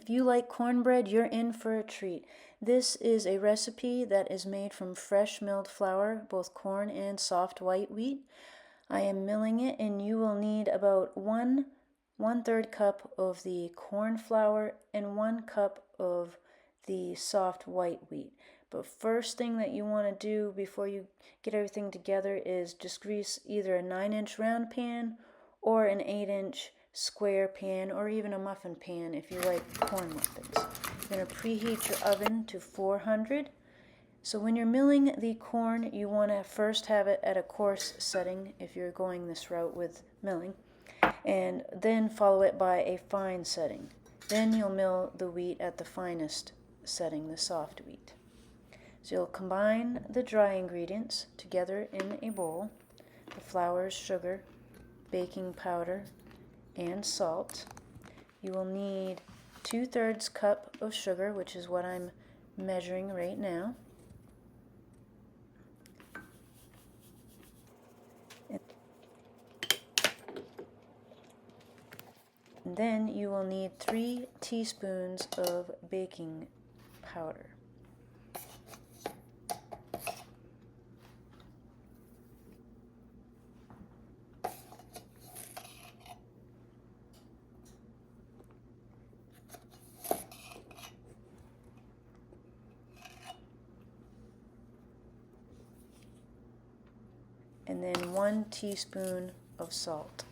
If you like cornbread, you're in for a treat. This is a recipe that is made from fresh milled flour, both corn and soft white wheat. I am milling it, and you will need about one-third cup of the corn flour and 1 cup of the soft white wheat. But first thing that you want to do before you get everything together is just grease either a 9-inch round pan or an 8-inch square pan, or even a muffin pan if you like corn muffins. You're going to preheat your oven to 400. So when you're milling the corn, you want to first have it at a coarse setting if you're going this route with milling, and then follow it by a fine setting. Then you'll mill the wheat at the finest setting, the soft wheat. So you'll combine the dry ingredients together in a bowl: the flour, sugar, baking powder, and salt. You will need 2/3 cup of sugar, which is what I'm measuring right now. And then you will need 3 teaspoons of baking powder. And then 1 teaspoon of salt.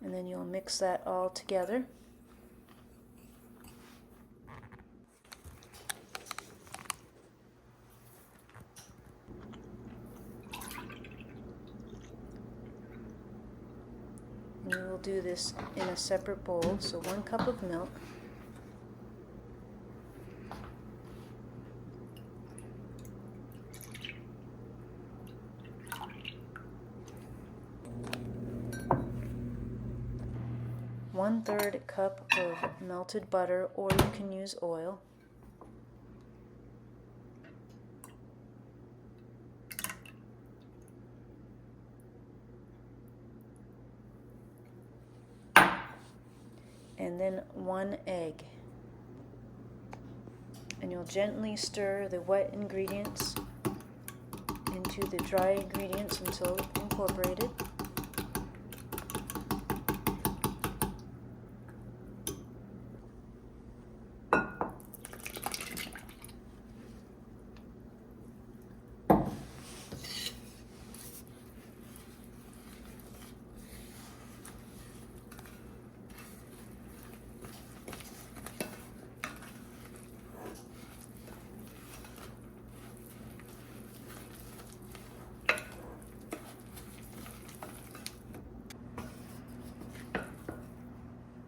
And then you'll mix that all together. And you will do this in a separate bowl. So 1 cup of milk, 1/3 cup of melted butter, or you can use oil, and then 1 egg. And you'll gently stir the wet ingredients into the dry ingredients until incorporated.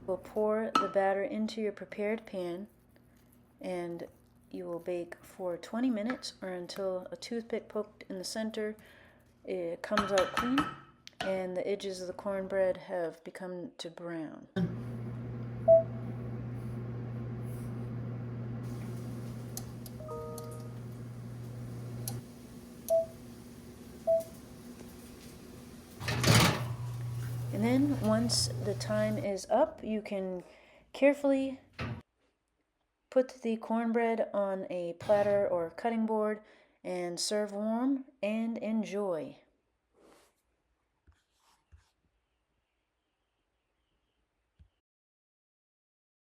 We'll pour the batter into your prepared pan, and you will bake for 20 minutes or until a toothpick poked in the center, it comes out clean and the edges of the cornbread have become to brown. And then once the time is up, you can carefully put the cornbread on a platter or cutting board and serve warm and enjoy.